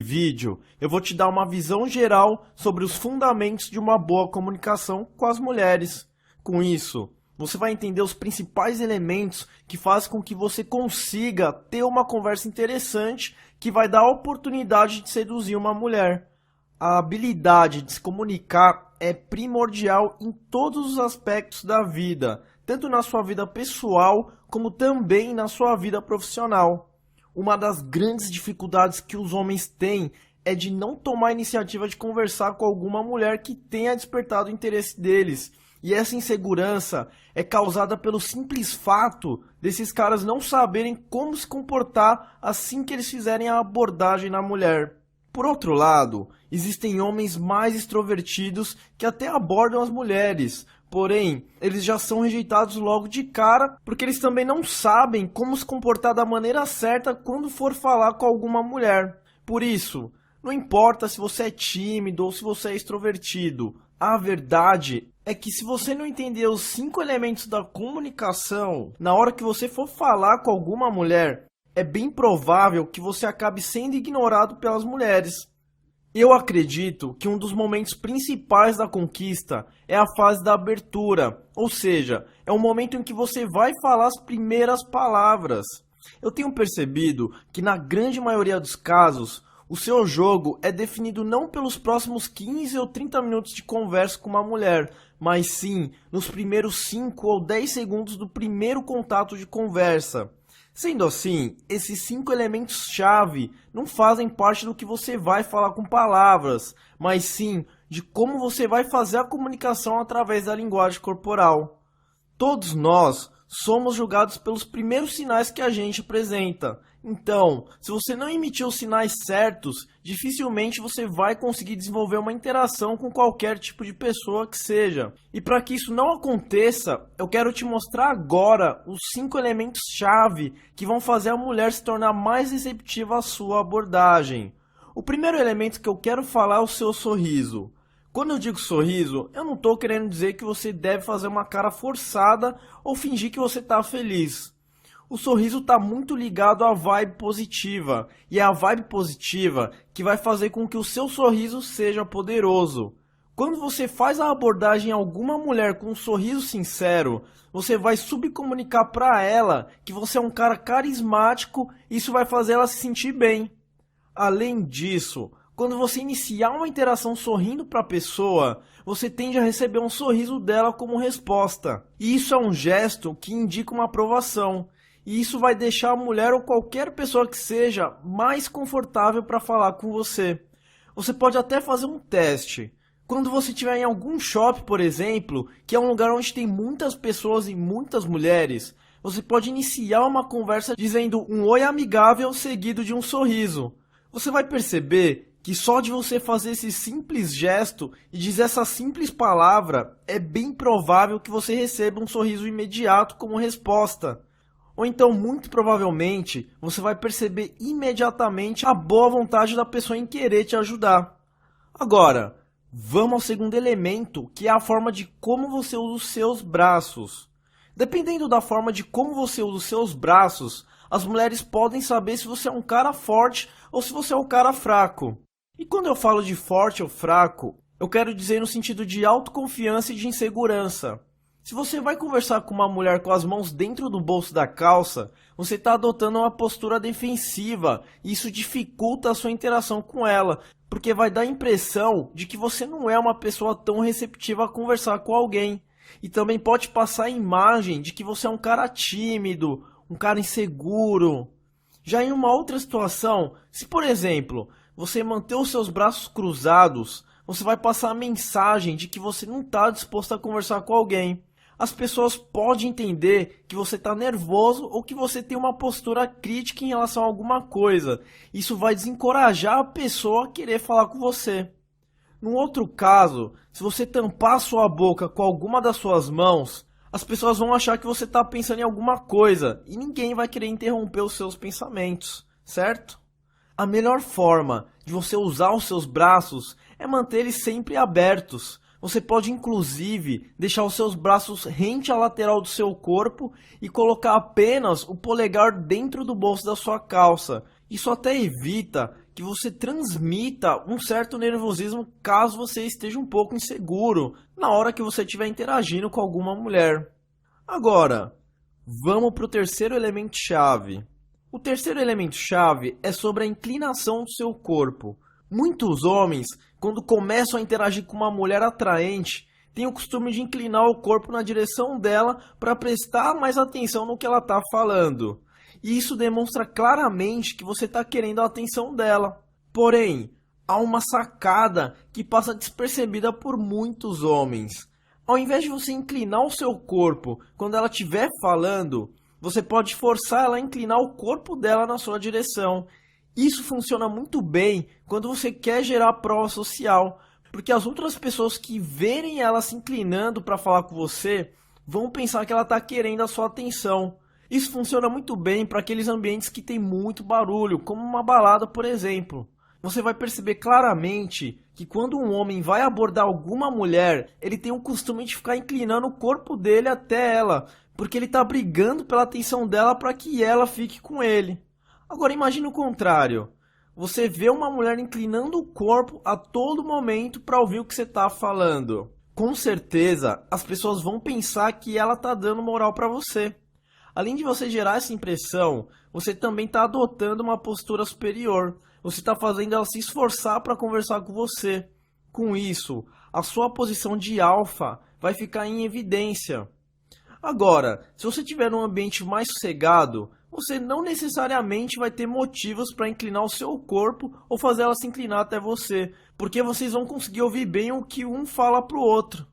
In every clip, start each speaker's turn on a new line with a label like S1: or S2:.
S1: vídeo, eu vou te dar uma visão geral sobre os fundamentos de uma boa comunicação com as mulheres. Com isso, você vai entender os principais elementos que fazem com que você consiga ter uma conversa interessante que vai dar a oportunidade de seduzir uma mulher. A habilidade de se comunicar é primordial em todos os aspectos da vida, tanto na sua vida pessoal como também na sua vida profissional. Uma das grandes dificuldades que os homens têm é de não tomar a iniciativa de conversar com alguma mulher que tenha despertado o interesse deles. E essa insegurança é causada pelo simples fato desses caras não saberem como se comportar assim que eles fizerem a abordagem na mulher. Por outro lado, existem homens mais extrovertidos que até abordam as mulheres, porém, eles já são rejeitados logo de cara porque eles também não sabem como se comportar da maneira certa quando for falar com alguma mulher. Por isso, não importa se você é tímido ou se você é extrovertido, a verdade é que se você não entender os 5 elementos da comunicação, na hora que você for falar com alguma mulher, é bem provável que você acabe sendo ignorado pelas mulheres. Eu acredito que um dos momentos principais da conquista é a fase da abertura, ou seja, é o momento em que você vai falar as primeiras palavras. Eu tenho percebido que na grande maioria dos casos, o seu jogo é definido não pelos próximos 15 ou 30 minutos de conversa com uma mulher, mas sim nos primeiros 5 ou 10 segundos do primeiro contato de conversa. Sendo assim, esses 5 elementos-chave não fazem parte do que você vai falar com palavras, mas sim de como você vai fazer a comunicação através da linguagem corporal. Todos nós somos julgados pelos primeiros sinais que a gente apresenta. Então, se você não emitir os sinais certos, dificilmente você vai conseguir desenvolver uma interação com qualquer tipo de pessoa que seja. E para que isso não aconteça, eu quero te mostrar agora os 5 elementos-chave que vão fazer a mulher se tornar mais receptiva à sua abordagem. O primeiro elemento que eu quero falar é o seu sorriso. Quando eu digo sorriso, eu não estou querendo dizer que você deve fazer uma cara forçada ou fingir que você está feliz. O sorriso está muito ligado à vibe positiva, e é a vibe positiva que vai fazer com que o seu sorriso seja poderoso. Quando você faz a abordagem a alguma mulher com um sorriso sincero, você vai subcomunicar para ela que você é um cara carismático e isso vai fazer ela se sentir bem. Além disso, quando você iniciar uma interação sorrindo para a pessoa, você tende a receber um sorriso dela como resposta. E isso é um gesto que indica uma aprovação. E isso vai deixar a mulher ou qualquer pessoa que seja mais confortável para falar com você. Você pode até fazer um teste. Quando você estiver em algum shopping, por exemplo, que é um lugar onde tem muitas pessoas e muitas mulheres, você pode iniciar uma conversa dizendo um oi amigável seguido de um sorriso. Você vai perceber que só de você fazer esse simples gesto e dizer essa simples palavra, é bem provável que você receba um sorriso imediato como resposta. Ou então, muito provavelmente, você vai perceber imediatamente a boa vontade da pessoa em querer te ajudar. Agora, vamos ao segundo elemento, que é a forma de como você usa os seus braços. Dependendo da forma de como você usa os seus braços, as mulheres podem saber se você é um cara forte ou se você é um cara fraco. E quando eu falo de forte ou fraco, eu quero dizer no sentido de autoconfiança e de insegurança. Se você vai conversar com uma mulher com as mãos dentro do bolso da calça, você está adotando uma postura defensiva e isso dificulta a sua interação com ela, porque vai dar a impressão de que você não é uma pessoa tão receptiva a conversar com alguém. E também pode passar a imagem de que você é um cara tímido, um cara inseguro. Já em uma outra situação, se por exemplo, você manter os seus braços cruzados, você vai passar a mensagem de que você não está disposto a conversar com alguém. As pessoas podem entender que você está nervoso ou que você tem uma postura crítica em relação a alguma coisa. Isso vai desencorajar a pessoa a querer falar com você. Num outro caso, se você tampar sua boca com alguma das suas mãos, as pessoas vão achar que você está pensando em alguma coisa e ninguém vai querer interromper os seus pensamentos, certo? A melhor forma de você usar os seus braços é manter eles sempre abertos. Você pode inclusive deixar os seus braços rente à lateral do seu corpo e colocar apenas o polegar dentro do bolso da sua calça. Isso até evita que você transmita um certo nervosismo caso você esteja um pouco inseguro na hora que você estiver interagindo com alguma mulher. Agora, vamos para o terceiro elemento-chave. O terceiro elemento-chave é sobre a inclinação do seu corpo. Muitos homens, quando começam a interagir com uma mulher atraente, têm o costume de inclinar o corpo na direção dela para prestar mais atenção no que ela está falando. E isso demonstra claramente que você está querendo a atenção dela. Porém, há uma sacada que passa despercebida por muitos homens. Ao invés de você inclinar o seu corpo quando ela estiver falando, você pode forçar ela a inclinar o corpo dela na sua direção. Isso funciona muito bem quando você quer gerar prova social, porque as outras pessoas que verem ela se inclinando para falar com você vão pensar que ela está querendo a sua atenção. Isso funciona muito bem para aqueles ambientes que tem muito barulho, como uma balada, por exemplo. Você vai perceber claramente que quando um homem vai abordar alguma mulher, ele tem o costume de ficar inclinando o corpo dele até ela, porque ele está brigando pela atenção dela para que ela fique com ele. Agora imagine o contrário. Você vê uma mulher inclinando o corpo a todo momento para ouvir o que você está falando. Com certeza, as pessoas vão pensar que ela está dando moral para você. Além de você gerar essa impressão, você também está adotando uma postura superior. Você está fazendo ela se esforçar para conversar com você. Com isso, a sua posição de alfa vai ficar em evidência. Agora, se você estiver num ambiente mais sossegado, você não necessariamente vai ter motivos para inclinar o seu corpo ou fazer ela se inclinar até você, porque vocês vão conseguir ouvir bem o que um fala para o outro.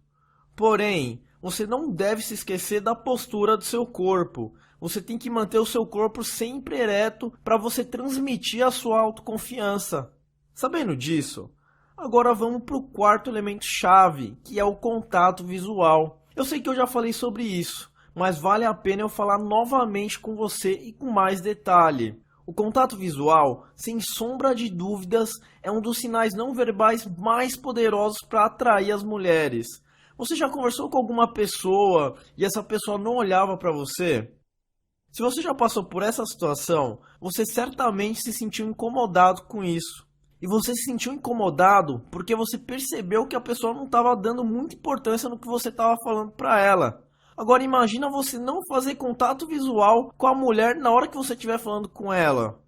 S1: Porém, você não deve se esquecer da postura do seu corpo. Você tem que manter o seu corpo sempre ereto para você transmitir a sua autoconfiança. Sabendo disso, agora vamos para o quarto elemento-chave, que é o contato visual. Eu sei que eu já falei sobre isso, mas vale a pena eu falar novamente com você e com mais detalhe. O contato visual, sem sombra de dúvidas, é um dos sinais não verbais mais poderosos para atrair as mulheres. Você já conversou com alguma pessoa e essa pessoa não olhava para você? Se você já passou por essa situação, você certamente se sentiu incomodado com isso. E você se sentiu incomodado porque você percebeu que a pessoa não estava dando muita importância no que você estava falando para ela. Agora imagina você não fazer contato visual com a mulher na hora que você estiver falando com ela.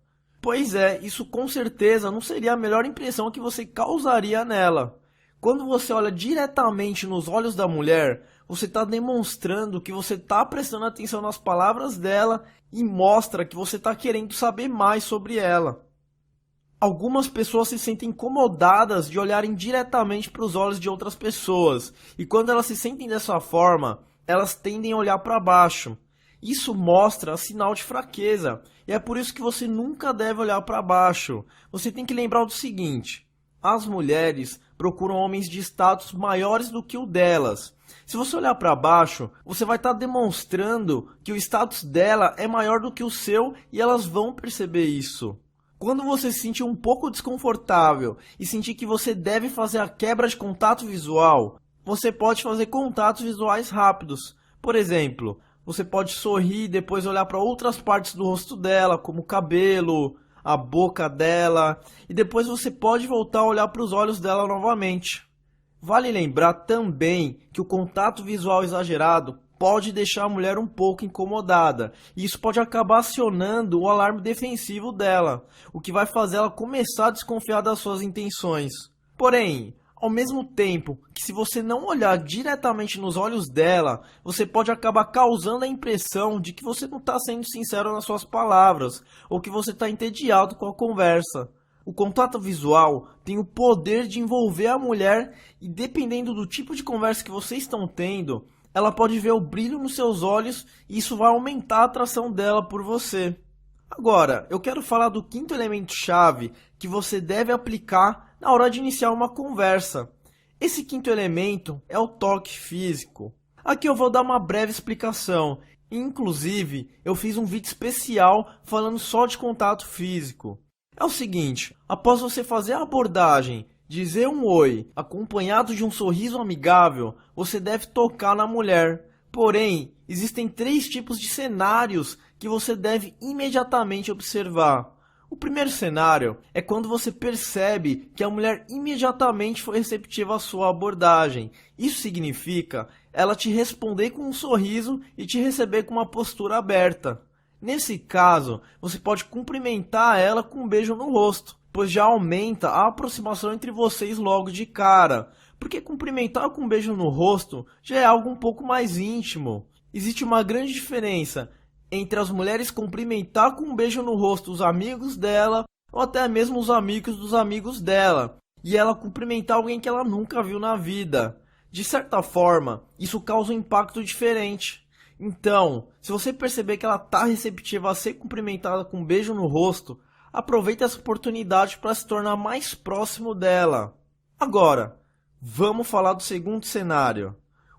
S1: Pois é, isso com certeza não seria a melhor impressão que você causaria nela. Quando você olha diretamente nos olhos da mulher, você está demonstrando que você está prestando atenção nas palavras dela e mostra que você está querendo saber mais sobre ela. Algumas pessoas se sentem incomodadas de olharem diretamente para os olhos de outras pessoas, e quando elas se sentem dessa forma, elas tendem a olhar para baixo. Isso mostra sinal de fraqueza, e é por isso que você nunca deve olhar para baixo. Você tem que lembrar do seguinte: as mulheres procuram homens de status maiores do que o delas. Se você olhar para baixo, você vai estar demonstrando que o status dela é maior do que o seu e elas vão perceber isso. Quando você se sentir um pouco desconfortável e sentir que você deve fazer a quebra de contato visual, você pode fazer contatos visuais rápidos. Por exemplo, você pode sorrir e depois olhar para outras partes do rosto dela, como o cabelo, a boca dela, e depois você pode voltar a olhar para os olhos dela novamente. Vale lembrar também que o contato visual exagerado pode deixar a mulher um pouco incomodada, e isso pode acabar acionando o alarme defensivo dela, o que vai fazer ela começar a desconfiar das suas intenções. Porém, ao mesmo tempo que se você não olhar diretamente nos olhos dela, você pode acabar causando a impressão de que você não está sendo sincero nas suas palavras, ou que você está entediado com a conversa. O contato visual tem o poder de envolver a mulher e, dependendo do tipo de conversa que vocês estão tendo, ela pode ver o brilho nos seus olhos e isso vai aumentar a atração dela por você. Agora, eu quero falar do quinto elemento-chave que você deve aplicar na hora de iniciar uma conversa. Esse quinto elemento é o toque físico. Aqui eu vou dar uma breve explicação. Inclusive, eu fiz um vídeo especial falando só de contato físico. É o seguinte: após você fazer a abordagem, dizer um oi, acompanhado de um sorriso amigável, você deve tocar na mulher. Porém, existem 3 tipos de cenários que você deve imediatamente observar. O primeiro cenário é quando você percebe que a mulher imediatamente foi receptiva à sua abordagem. Isso significa ela te responder com um sorriso e te receber com uma postura aberta. Nesse caso, você pode cumprimentar ela com um beijo no rosto, pois já aumenta a aproximação entre vocês logo de cara. Porque cumprimentar com um beijo no rosto já é algo um pouco mais íntimo. Existe uma grande diferença entre as mulheres cumprimentar com um beijo no rosto os amigos dela, ou até mesmo os amigos dos amigos dela, e ela cumprimentar alguém que ela nunca viu na vida. De certa forma, isso causa um impacto diferente. Então, se você perceber que ela está receptiva a ser cumprimentada com um beijo no rosto, aproveite essa oportunidade para se tornar mais próximo dela. Agora, vamos falar do segundo cenário.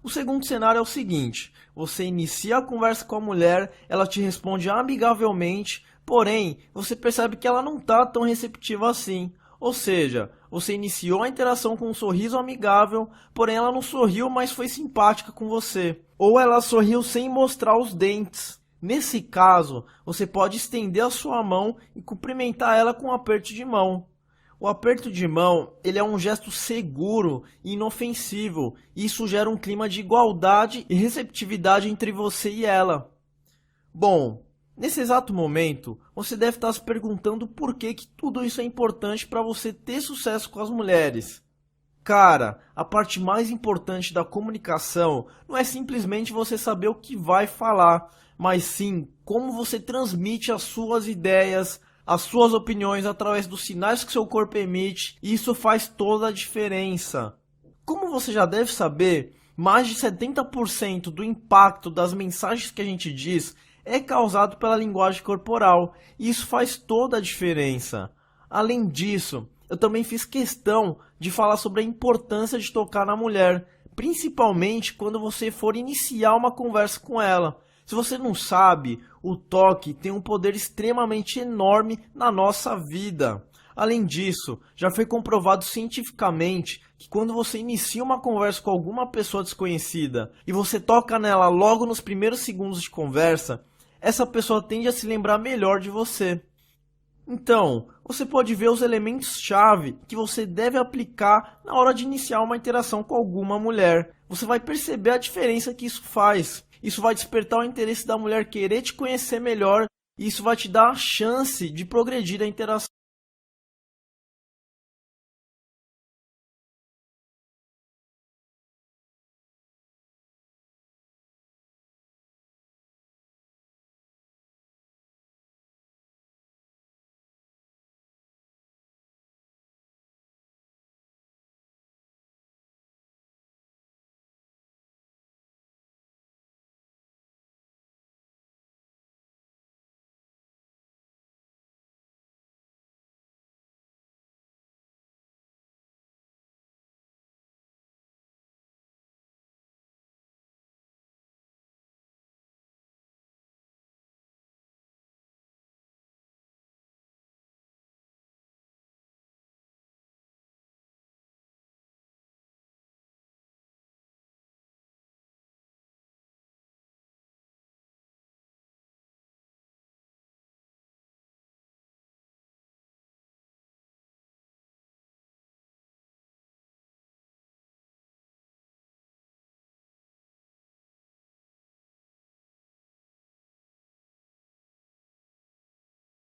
S1: O segundo cenário é o seguinte: você inicia a conversa com a mulher, ela te responde amigavelmente, porém, você percebe que ela não está tão receptiva assim. Ou seja, você iniciou a interação com um sorriso amigável, porém ela não sorriu, mas foi simpática com você. Ou ela sorriu sem mostrar os dentes. Nesse caso, você pode estender a sua mão e cumprimentar ela com um aperto de mão. O aperto de mão, ele é um gesto seguro e inofensivo, e isso gera um clima de igualdade e receptividade entre você e ela. Bom, nesse exato momento, você deve estar se perguntando por que tudo isso é importante para você ter sucesso com as mulheres. Cara, a parte mais importante da comunicação não é simplesmente você saber o que vai falar, mas sim como você transmite as suas ideias, as suas opiniões através dos sinais que seu corpo emite, e isso faz toda a diferença. Como você já deve saber, mais de 70% do impacto das mensagens que a gente diz é causado pela linguagem corporal, e isso faz toda a diferença. Além disso, eu também fiz questão de falar sobre a importância de tocar na mulher, principalmente quando você for iniciar uma conversa com ela. Se você não sabe, o toque tem um poder extremamente enorme na nossa vida. Além disso, já foi comprovado cientificamente que quando você inicia uma conversa com alguma pessoa desconhecida e você toca nela logo nos primeiros segundos de conversa, essa pessoa tende a se lembrar melhor de você. Então, você pode ver os elementos-chave que você deve aplicar na hora de iniciar uma interação com alguma mulher. Você vai perceber a diferença que isso faz. Isso vai despertar o interesse da mulher querer te conhecer melhor, e isso vai te dar a chance de progredir a interação.